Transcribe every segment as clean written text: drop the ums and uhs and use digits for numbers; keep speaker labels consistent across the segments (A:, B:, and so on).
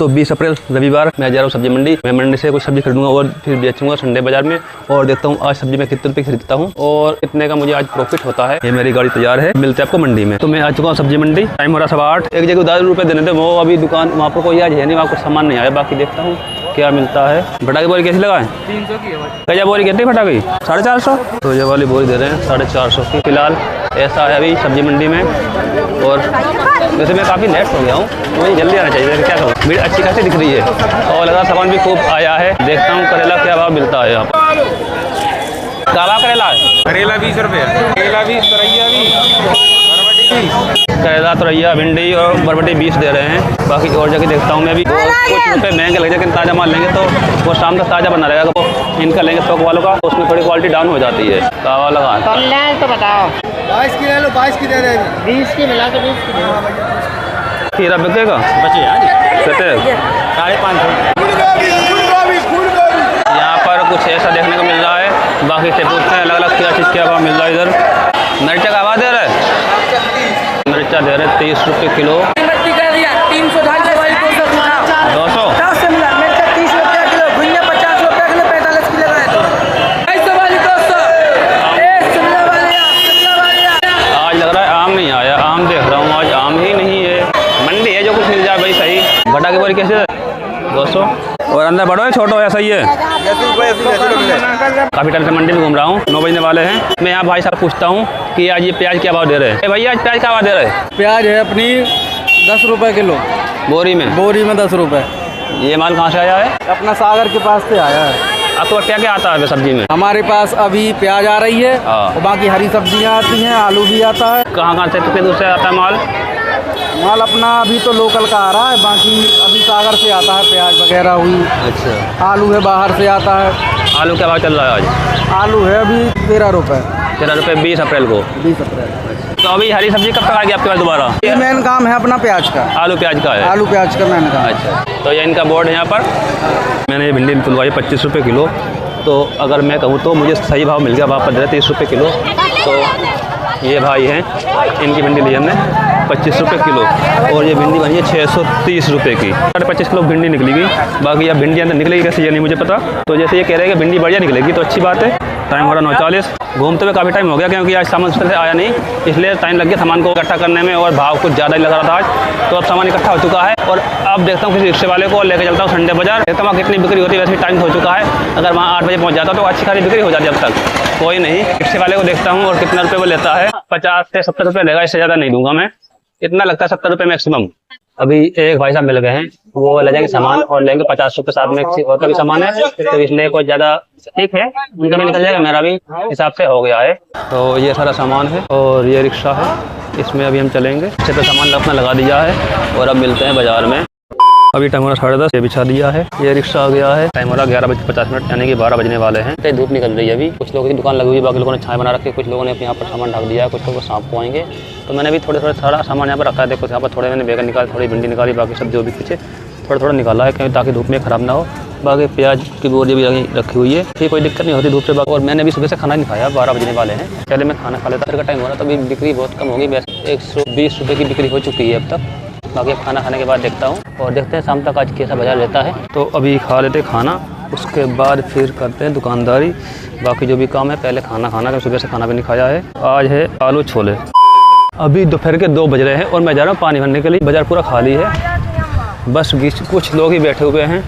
A: तो 20 अप्रैल रविवार मैं जा रहा हूँ सब्जी मंडी। मैं मंडी से कुछ सब्जी खरीदूंगा और फिर बेचूंगा संडे बाजार में, और देखता हूँ आज सब्जी मैं कितने रुपए खरीदता हूँ और कितने का मुझे आज प्रॉफिट होता है। ये मेरी गाड़ी तैयार है, मिलते हैं आपको मंडी में। तो मैं आ चुका हूँ सब्जी मंडी, टाइम हो रहा 8:15। एक जगह 10 रुपये देने थे, वो अभी दुकान वहाँ पर कोई आज है नहीं, वहाँ कुछ सामान नहीं आया। बाकी देखता हूँ क्या मिलता है। फटाके बोरी कैसी लगाए?
B: 300 की है।
A: क्या बोरी कहते हैं फटाके? 450। तो ये वाली बोरी दे रहे हैं 450 की। फिलहाल ऐसा है अभी सब्जी मंडी में। और वैसे मैं काफ़ी लेट हो गया हूँ, तो मुझे जल्दी आना चाहिए, क्या करूँ। भीड़ अच्छी खासी दिख रही है और लगा सामान भी खूब आया है। देखता हूँ करेला क्या भाव मिलता है यहाँ पर। काला करेला है?
B: करेला 20 रुपये, करेला 20, तुरैया 20,
A: करेला तुरैया भिंडी और बरबटी 20 दे रहे हैं। बाकी और जगह देखता हूँ मैं भी, कुछ रुपये महंगे लगे, लेकिन ताज़ा माल लेंगे तो वो शाम तक ताज़ा बना रहेगा। तो इनका लेंगे स्टॉक वालों का, उसमें थोड़ी क्वालिटी डाउन हो जाती है। कावा लगा
C: कम लें तो बताओ।
B: 22 की ले लो, 22 की दे देंगे।
C: 20 की मिला के 20 की।
A: खीरा बिकेगा?
B: बचे
A: कहते
B: 550।
A: यहाँ पर कुछ ऐसा देखने को मिल रहा है। बाकी से पूछते हैं अलग अलग क्या चीज़ क्या भाव मिल रहा है। इधर मिर्चा का भाव दे रहे हैं, मिर्चा दे रहे 30 रुपये किलो।
C: 300
A: 200 आज लग रहा है आम नहीं आया। आम देख रहा हूँ आज आम ही नहीं है। मंडी है, जो कुछ मिल जाए भाई सही। भटा की बोरी कैसे? 200। और अंदर बड़ो है छोटो है? सही है। काफ़ी टाइम से मंडी में घूम रहा हूँ, 9 बजने वाले हैं। मैं यहाँ भाई साहब पूछता हूँ कि आज ये प्याज क्या भाव दे रहे हैं? भैया आज प्याज क्या भाव दे रहे हैं?
B: प्याज है अपनी 10 रुपये किलो,
A: बोरी में?
B: बोरी में 10 रुपये।
A: ये माल कहाँ से आया है?
B: अपना सागर के पास से आया है।
A: आपको क्या क्या आता है सब्जी में?
B: हमारे पास अभी प्याज आ रही है और बाकी हरी सब्जियां आती हैं, आलू भी आता है।
A: कहाँ से कितने दूर से आता है माल?
B: माल अपना अभी तो लोकल का आ रहा है, बाकी अभी सागर से आता है। प्याज वगैरह हुई,
A: अच्छा।
B: आलू है बाहर से आता है।
A: आलू क्या भाव चल रहा है आज?
B: आलू है अभी 13 रुपये।
A: 13 रुपये 20 अप्रैल को।
B: 20 अप्रैल।
A: तो अभी हरी सब्जी कब तक आएगी आपके पास दोबारा?
B: ये मेन काम है अपना प्याज का,
A: आलू प्याज का है?
B: आलू प्याज का मेन काम।
A: अच्छा, तो ये इनका बोर्ड है यहाँ पर। मैंने ये भिंडी तुलवाई 25 रुपये किलो। तो अगर मैं कहूँ तो मुझे सही भाव मिल गया, भाव पर 30 रुपये किलो। तो ये भाई हैं, इनकी भिंडी ली हमने 25 रुपये किलो, और ये भिंडी बनी है 630 रुपये की। 25 किलो भिंडी निकलेगी। बाकी अब भिंडी अंदर निकलेगी कैसे ये नहीं मुझे पता। तो जैसे ये कह रहे हैं कि भिंडी बढ़िया निकलेगी तो अच्छी बात है। टाइम हो रहा 9:40। घूमते हुए काफ़ी टाइम हो गया, क्योंकि आज सामान से आया नहीं, इसलिए टाइम लग गया सामान को इकट्ठा करने में, और भाव कुछ ज़्यादा ही लग रहा था आज। तो अब सामान इकट्ठा हो चुका है और अब देखता हूँ किसी रिक्शे वाले को लेकर चलता हूँ संडे बाजार। देखता हूँ कितनी बिक्री होती है। वैसे टाइम हो चुका है, अगर वहाँ 8 बजे पहुँच जाता तो अच्छी खासी बिक्री हो जाती। अब तक कोई नहीं। रिक्शे वाले को देखता हूँ और कितना रुपये वो लेता है। 50 से 70 रुपये लेगा, इससे ज़्यादा नहीं दूंगा मैं। इतना लगता है 70 रुपये मैक्सिमम। अभी एक भाई साहब मिल गए हैं, वो ले जाएंगे सामान और लेंगे 50 रुपये। साथ में किसी और का भी सामान है, तो इसलिए कोई ज़्यादा ठीक है, उनका भी निकल जाएगा, मेरा भी हिसाब से हो गया है। तो ये सारा सामान है और ये रिक्शा है, इसमें अभी हम चलेंगे। अच्छे पे सामान अपना लगा दिया है और अब मिलते हैं बाजार में। अभी टाइम हो रहा 10:30, ये बिछा दिया है। ये रिक्शा आ गया है। टाइम हो रहा 11:50, यानी कि 12 बजने वाले हैं। धूप निकल रही है अभी। कुछ लोगों की दुकान लगी हुई है, बाकी लोगों ने छाया बना रखी है, कुछ लोगों ने अपने यहाँ पर सामान ढक दिया है, कुछ लोग सांप को आएंगे। तो मैंने भी थोड़े सारा सामान यहाँ पर रखा है। देखो यहाँ पर थोड़े मैंने बैगन निकाले, थोड़ी भिंडी निकाली, बाकी सब जो भी पीछे थोड़ा निकाला है, क्योंकि ताकि धूप में ख़राब ना हो। बाकी प्याज की बोरी भी रखी हुई है, फिर कोई दिक्कत नहीं होती धूप से। और मैंने भी सुबह से खाना नहीं खाया, 12 बजने वाले हैं। पहले मैं खाना खा लेता, फिर का टाइम हो रहा, तभी बिक्री बहुत कम होगी। वैसे 120 रुपये की बिक्री हो चुकी है अब तक। बाकी खाना खाने के बाद देखता हूँ और देखते हैं शाम तक आज कैसा बाजार रहता है। तो अभी खा लेते खाना, उसके बाद फिर करते हैं दुकानदारी। बाकी जो भी काम है पहले खाना खाना, क्योंकि सुबह से खाना भी नहीं खाया है। आज है आलू छोले। अभी दोपहर के 2 बज रहे हैं और मैं जा रहा हूँ पानी भरने के लिए। बाजार पूरा खाली है, बस कुछ लोग ही बैठे हुए हैं।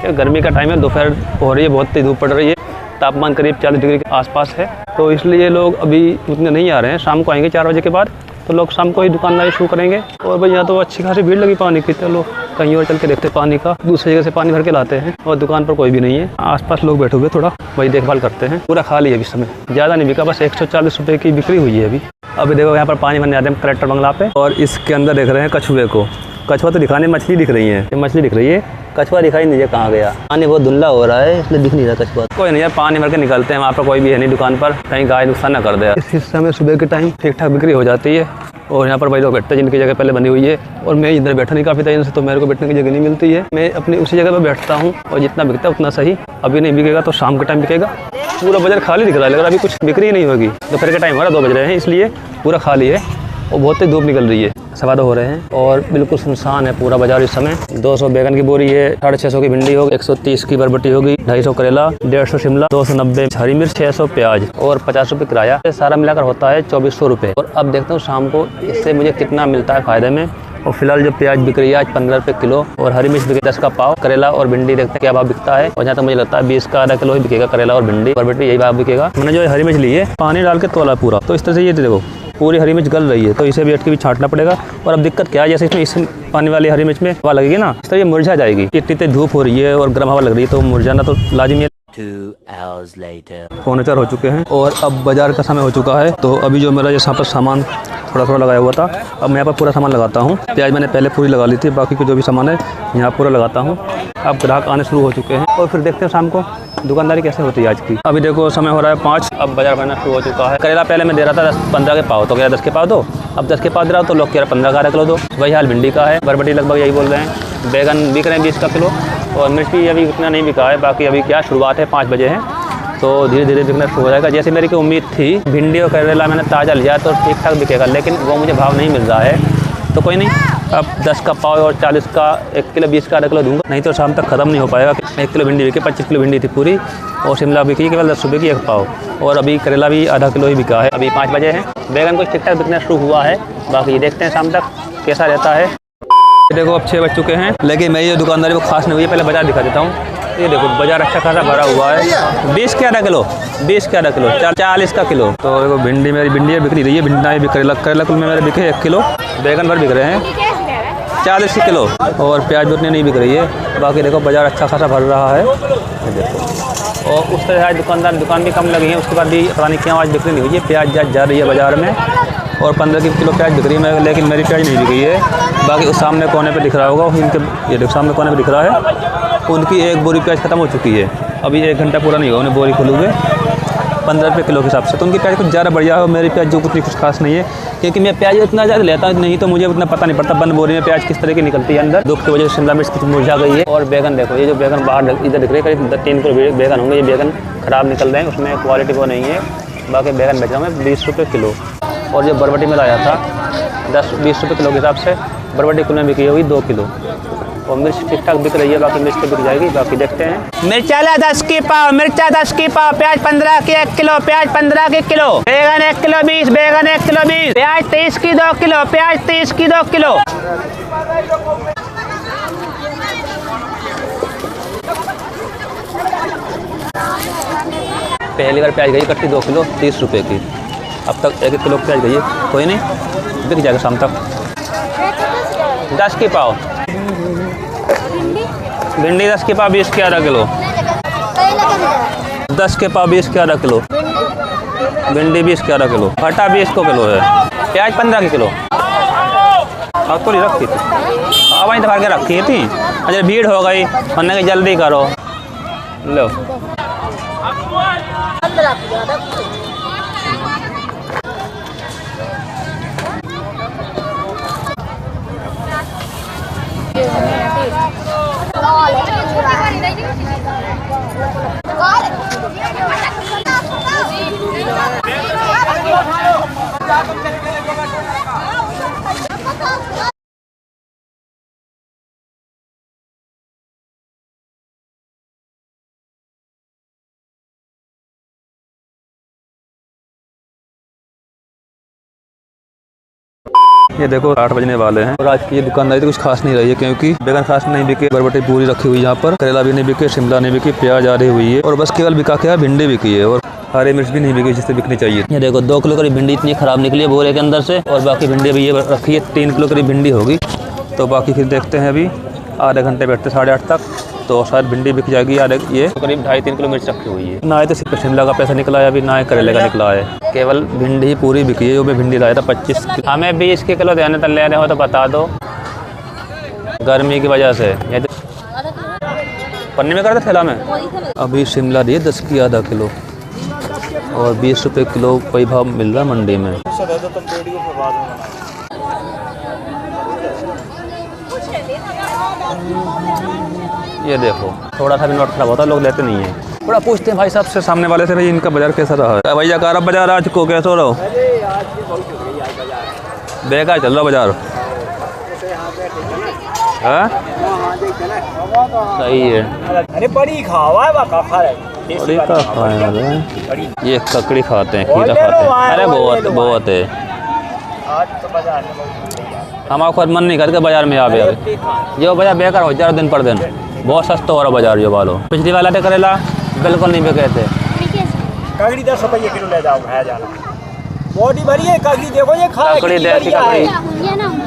A: गर्मी का टाइम है, दोपहर हो रही है, बहुत तेज धूप पड़ रही है। तापमान करीब 40 डिग्री के आसपास है, तो इसलिए लोग अभी उतने नहीं आ रहे हैं। शाम को आएंगे 4 बजे के बाद, तो लोग शाम को ही दुकानदारी शुरू करेंगे। और भाई यहाँ तो अच्छी खासी भीड़ लगी पानी की। चलो कहीं और चल के देखते पानी का। दूसरी जगह से पानी भर के लाते हैं और दुकान पर कोई भी नहीं है। आसपास लोग बैठे हुए थोड़ा वही देखभाल करते हैं। पूरा खाली है अभी समय, ज़्यादा नहीं बिका, बस 140 रुपये की बिक्री हुई है अभी। अभी देखो यहाँ पर पानी भरने आते हैं कलेक्टर बंगला पे, और इसके अंदर देख रहे हैं कछुए को। कछुआ तो दिखाने, मछली दिख रही है, ये मछली दिख रही है, कछुआ दिखाई नहीं है कहाँ गया। पानी बहुत धुंधला हो रहा है, इसलिए दिख नहीं रहा कछुआ। कोई नहीं यार, पानी भर के निकलते हैं। वहाँ पर कोई भी है नहीं दुकान पर, कहीं गाय नुकसान ना कर दे। इस हिस्से में सुबह के टाइम ठीक ठाक बिक्री हो जाती है। और यहाँ पर भाई लोग बैठते हैं जिनकी जगह पहले बनी हुई है, और मैं इधर बैठा नहीं काफ़ी टाइम से, तो मेरे को बैठने की जगह नहीं मिलती है। मैं अपनी उसी जगह पर बैठता हूँ और जितना बिकता है उतना सही। अभी नहीं बिकेगा तो शाम के टाइम बिकेगा। पूरा बाजार खाली दिख रहा है, लेकिन अभी कुछ बिक्री नहीं होगी। दोपहर का टाइम हो रहा 2 बज रहे हैं, इसलिए पूरा खाली है। और बहुत ही धूप निकल रही है, 2:15 हो रहे हैं और बिल्कुल सुनसान है पूरा बाजार इस समय। 200 बैगन की बोरी है, 650 की भिंडी होगी, 130 की बरबटी होगी, 250 करेला, 150 शिमला, 290 हरी मिर्च, 600 प्याज और 50 रुपये किराया। सारा मिलाकर होता है 2400 रुपये। और अब देखता हूँ शाम को इससे मुझे कितना मिलता है फायदे में। और फिलहाल जो प्याज बिक रही है आज 15 रुपये किलो और हरी मिर्च बिके 10 का पाव। करेला और भिंडी देखते हैं क्या भाव बिकता है। और जहाँ तक मुझे लगता है 20 का आधा किलो ही बिकेगा करेला और भिंडी, बरबटी यही भाव बिकेगा। मैंने जो हरी मिर्च ली है पानी डाल के तोला पूरा, तो इस तरह से ये देखो पूरी हरी मिर्च गल रही है, तो इसे भी हट के भी छांटना पड़ेगा। और अब दिक्कत क्या है, जैसे इसमें इस पानी वाली हरी मिर्च में हवा लगेगी ना, इस तरह ये मुरझा जाएगी। इतनी धूप हो रही है और गर्म हवा लग रही है तो मुरझाना तो लाजिमी है।
D: 2 hours later.
A: 4:45 हो चुके हैं और अब बाजार का समय हो चुका है। तो अभी जो मेरा यहाँ पर सामान थोड़ा थोड़ा लगाया हुआ था, अब मैं यहाँ पर पूरा सामान लगाता हूँ। प्याज मैंने पहले पूरी लगा ली थी, बाकी के जो भी सामान है यहाँ पूरा लगाता हूँ। अब ग्राहक आने शुरू हो चुके हैं और फिर देखते हैं शाम को दुकानदारी कैसे होती है आज की। अभी देखो समय हो रहा है 5, अब बाजार बनना शुरू हो चुका है। करेला पहले मैं दे रहा था 10-15 के पाव, तो कह 10 के पाव दो, अब 10 के पाव दे रहा हूँ तो लोग कह रहे 15 का आधा किलो दो। वही हाल भिंडी का है, बरबटी लगभग यही बोल रहे हैं। बैगन बिक रहे हैं 20 का किलो और मिर्च भी अभी उतना नहीं बिका है। बाकी अभी क्या शुरुआत है, 5 बजे हैं तो धीरे धीरे बिकना शुरू हो जाएगा। जैसे मेरी की उम्मीद थी, भिंडी और करेला मैंने ताज़ा लिया तो ठीक ठाक बिकेगा, लेकिन वो मुझे भाव नहीं मिल रहा है। तो कोई नहीं, अब 10 का पाव और 40 का 1 किलो 20 का आधा किलो दूंगा, नहीं तो शाम तक ख़त्म नहीं हो पाएगा। 1 किलो भिंडी बिके, 25 किलो भिंडी थी पूरी और शिमला बिकी केवल 10 रुपये की 1 पाव। और अभी करेला भी आधा किलो ही बिका है। अभी 5 बजे हैं, बैगन कुछ ठीक ठाक बिकना शुरू हुआ है। बाकी देखते हैं शाम तक कैसा रहता है। देखो अब 6 बज चुके हैं, लेकिन मैं ये दुकानदारी को खास नहीं हुई है। पहले बाजार दिखा देता हूँ। ये देखो बाजार अच्छा खासा भरा हुआ है। 20 के आधा किलो, 20 के आधा किलो, 40 का किलो। तो देखो भिंडी मेरी भिंडी बिक नहीं रही है, भिंडी बिक करेला कुल में मेरे बिके 1 किलो, बैगन भर बिक रहे हैं 40 किलो और प्याज उतनी नहीं बिक रही है। बाकी देखो बाजार अच्छा खासा भर रहा है। देखो और उस तरह आज दुकान भी कम लगी है, उसके बाद भी पता नहीं क्यों आज बिक्री नहीं हुई है। प्याज जा रही है बाज़ार में और 15 की किलो प्याज बिक रही है, लेकिन मेरी प्याज नहीं बिक रही है। बाकी उस सामने कोने पे दिख रहा होगा इनके, ये देखो सामने कोने पे दिख रहा है, उनकी 1 बोरी प्याज खत्म हो चुकी है। अभी 1 घंटा पूरा नहीं हुआ उन्हें बोरी खोले हुए 15 रुपये किलो के हिसाब से। तो उनकी प्याज कुछ ज़्यादा बढ़िया है और मेरी प्याज जो उतनी कुछ खास नहीं है, क्योंकि मैं प्याज इतना ज़्यादा लेता हूँ नहीं तो मुझे उतना पता नहीं पड़ता बंद बोरी में प्याज किस तरह की निकलती है अंदर। धूप की वजह से शिमला मिर्च कुछ मुरझा गई है। और बैगन देखो, ये जो बैगन बाहर इधर दिख रहे हैं करीब 3 किलो बैगन होंगे, ये बैगन ख़राब निकल रहे हैं, उसमें क्वालिटी वो नहीं है। बाकी बैगन बेच रहा हूँ मैं 20 रुपये किलो। और जो बरबटी में लाया था 10-20 रुपये किलो के हिसाब से बरबटी कुल में बिकी हुई 2 किलो। और मिर्च ठीक ठाक बिक रही है, बाकी मिर्च तो बिक जाएगी। बाकी देखते हैं।
C: मिर्चा 10 की पाव, मिर्चा 10 की पाव, प्याज 15 की 1 किलो, प्याज 15 की किलो, बैगन 1 किलो 20, बैगन 1 किलो 20, प्याज 30 की 2 किलो, प्याज 30 की 2 किलो।
A: पहली बार प्याज गई इकट्ठी 2 किलो 30 रुपये की, अब तक 1 किलो प्याज गई है। कोई नहीं, बिक जाएगा शाम तक। 10 की पाव भिंडी, 10 के पाव 20 के आधा किलो, 10 के पाव 20 के आधा किलो, भिंडी 20 के आधा किलो, भट्टा 20 को किलो है, प्याज 15 के किलो। अब तो नहीं रखी थी, अब वहीं दबा के रखी थी। अरे भीड़ हो गई, हमने कहा जल्दी करो लो। ये देखो 8 बजने वाले हैं और आज की ये दुकानदारी तो कुछ खास नहीं रही है, क्योंकि बैगन खास नहीं बिके, बरबटी पूरी रखी हुई यहाँ पर, करेला भी नहीं बिके, शिमला नहीं बिकी, प्याज आ रही हुई है और बस केवल बिका क्या भिंडी बिकी है और हरी मिर्च भी नहीं बिकी जिससे बिकनी चाहिए। ये देखो 2 किलो करीब भिंडी इतनी खराब निकली है बोरे के अंदर से और बाकी भिंडी भी ये रखी है 3 किलो करीब भिंडी होगी। तो बाकी फिर देखते हैं, अभी आधे घंटे बैठते 8:30 तक तो शायद भिंडी बिक जाएगी। ये करीब 2.5-3 किलो मिर्च रखी हुई है। ना ही तो सिर्फ शिमला का पैसा निकला है अभी, ना ही करेले का निकला है, केवल भिंडी ही पूरी बिकी है। जो मैं भिंडी लाया था 25 किलो, हमें 20 के किलो देने तक ले रहे हो तो बता दो, गर्मी की वजह से पन्नी में कर दे थैला में। अभी शिमला दिए 10 की आधा किलो और 20 रुपये किलो कोई भाव मिल रहा है मंडी में। ये देखो थोड़ा सा भी नोट खराब होता है, लोग लेते नहीं है। थोड़ा पूछते हैं भाई साहब से, सामने वाले से, भाई इनका बाजार कैसा रहा है? भैया कार बाजार आज को कैसे हो रहा हो? बेकार चल रहा बाजार। हाँ सही है।
B: अरे बड़ी खावा है बाका खा रहे
A: बड़ी का खाए ये ककड़ी खाते हैं, खीरा खाते हैं। अरे बहुत है।
B: आज तो बाजार में बहुत है।
A: हमारा खुद मन नहीं करके बाजार में आवे जो बाजार बेकार हो जा रहा दिन पर दिन। बहुत सस्ता हो रहा बाजार जो वालों। पिछली वाला थे करेला बिल्कुल नहीं बिके थे।
B: ककड़ी 10 रुपये किलो ले जाओ खाया जाना। बॉडी भरी है ककड़ी देखो ये खा
A: ककड़ी देसी ककड़ी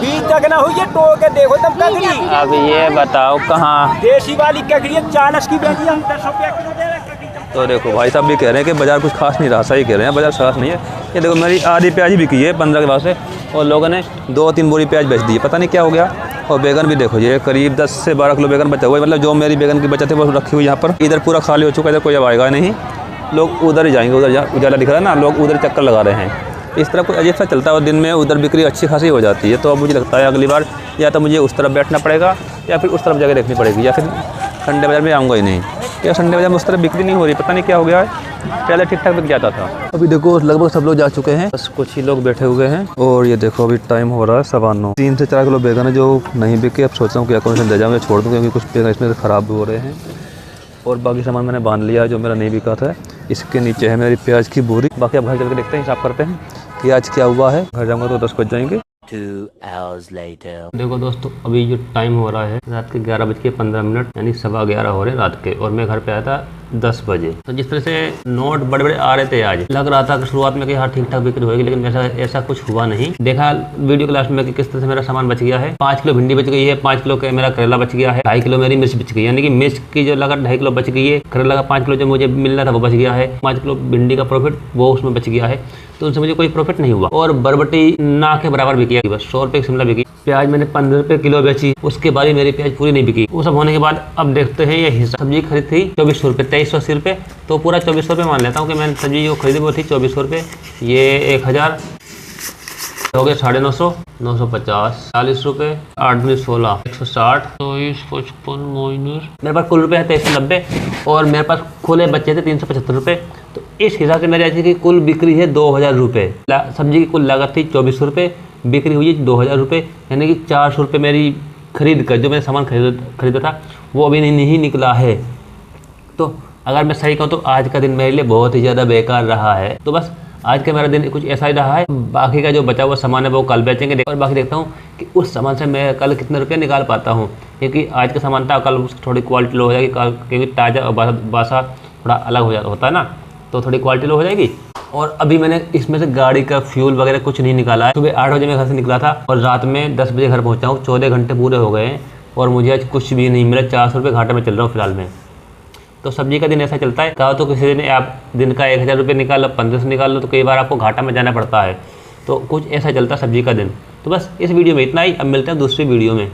B: बीज तक ना हुई ये टो के देखो तब ककड़ी।
A: अब ये बताओ कहाँ
B: देसी वाली ककड़ी 40 की बेची हम 10 रुपये किलो दे रहे हैं।
A: तो देखो भाई साहब भी कह रहे हैं कि बाजार कुछ खास नहीं रहा। सही कह रहे हैं, बाजार खास नहीं है। ये देखो मेरी आधी प्याज ही बिकी है 15 के बाद से और लोगों ने 2-3 बोरी प्याज बेच दी है। पता नहीं क्या हो गया। और बैगन भी देखो ये करीब 10 से 12 किलो बैगन बचा हुआ है। मतलब जो मेरी बैगन की बचत है वो रखी हुई यहाँ पर। इधर पूरा खाली हो चुका है, इधर कोई अब आएगा नहीं। लोग उधर ही जाएंगे, उधर उजाला दिख रहा है ना, लोग उधर चक्कर लगा रहे हैं। इस तरह कुछ अजीब सा चलता है और दिन में उधर बिक्री अच्छी खासी हो जाती है। तो अब मुझे लगता है अगली बार या तो मुझे उस तरफ बैठना पड़ेगा या फिर उस तरफ जगह देखनी पड़ेगी या फिर संडे बाजार में आऊँगा ही नहीं। या संडे बाजार में उस तरफ बिक्री नहीं हो रही, पता नहीं क्या हो गया है। पहले ठीक ठाक बिक जाता था। अभी देखो लगभग सब लोग जा चुके हैं, बस कुछ ही लोग बैठे हुए हैं। और ये देखो अभी टाइम हो रहा है 9:15। 3 से 4 किलो बैगन है जो नहीं बिके। अब सोच रहा हूँ क्या करूँ, ले जाऊँ या छोड़ दूँ क्योंकि कुछ बैगन इसमें ख़राब भी हो रहे हैं। और बाकी सामान मैंने बांध लिया है जो मेरा नहीं बिका था। इसके नीचे है मेरी प्याज की बोरी। बाकी अब घर चल के देखते हैं, हिसाब करते हैं कि आज क्या हुआ है। घर जाऊँगा तो 10 बज जाएंगे।
D: 2 hours later.
A: देखो दोस्तों अभी जो टाइम हो रहा है रात के 11:15 यानी 11:15 हो रहे हैं रात के। और मैं घर पे आया था 10 बजे। तो जिस तरह से नोट बड़े बड़े आ रहे थे आज, लग रहा था कि शुरुआत में कि हाँ ठीक ठाक बिक्री होगी, लेकिन ऐसा कुछ हुआ नहीं। देखा वीडियो के लास्ट में कि किस तरह से मेरा सामान बच गया है। 5 किलो भिंडी बच गई है, 5 किलो मेरा करेला बच गया है, 2.5 किलो मेरी मिर्च बच गई। यानी कि मिर्च की जो लगा 2.5 किलो बच गई है, करेला का 5 किलो जो मुझे मिलना था वो बच गया है, 5 किलो भिंडी का प्रॉफिट वो उसमें बच गया है। तो उनसे मुझे कोई प्रॉफिट नहीं हुआ। और बरबटी ना के बराबर बिकी है, बस 100 रुपये की शिमला बिकी। प्याज मैंने 15 रुपये किलो बेची, उसके बाद ही मेरी प्याज पूरी नहीं बिकी। वो सब होने के बाद अब देखते हैं ये हिसाब। सब्जी खरीद थी 2400 रुपये, 2380 रुपये, तो पूरा 2400 रुपये मान लेता हूँ कि मैंने सब्जी जो खरीदी वो थी 2400 रुपये। ये 1000 हो गए 950, 950, 40 रुपये, 8 दूनी 16, 160, 24, 55 माइनस मेरे पास कुल रुपये है 2390 और मेरे पास खुले बच्चे थे 375 रुपये। तो इस हिसाब से मेरे ऐसी की कुल बिक्री है 2000 रुपये। सब्जी की कुल लागत थी 2400 रुपये, बिक्री हुई 2000 रुपये। यानी कि 400 रुपये मेरी खरीद कर जो मैंने सामान खरीदा था वो अभी नहीं निकला है। तो अगर मैं सही कहूँ तो आज का दिन मेरे लिए बहुत ही ज़्यादा बेकार रहा है। तो बस आज का मेरा दिन कुछ ऐसा ही रहा है। बाकी का जो बचा हुआ सामान है वो कल बेचेंगे और बाकी देखता हूँ कि उस सामान से मैं कल कितने रुपये निकाल पाता हूँ। क्योंकि आज का सामान था, कल उसकी थोड़ी क्वालिटी लो हो जाएगी, क्योंकि ताज़ा और बासा थोड़ा अलग होता है ना, तो थोड़ी क्वालिटी लो हो जाएगी। और अभी मैंने इसमें से गाड़ी का फ्यूल वगैरह कुछ नहीं निकाला है। सुबह 8 बजे मैं घर से निकला था और रात में 10 बजे घर पहुँचा हूँ। 14 घंटे पूरे हो गए हैं और मुझे आज कुछ भी नहीं मिला। 400 रुपये घाटे में चल रहा हूँ फिलहाल में। तो सब्जी का दिन ऐसा चलता है। कहा तो किसी दिन आप दिन का 1000 रुपये निकाल लो, 1500 निकाल लो, तो कई बार आपको घाटा में जाना पड़ता है। तो कुछ ऐसा चलता है सब्जी का दिन। तो बस इस वीडियो में इतना ही। अब मिलते हैं दूसरी वीडियो में।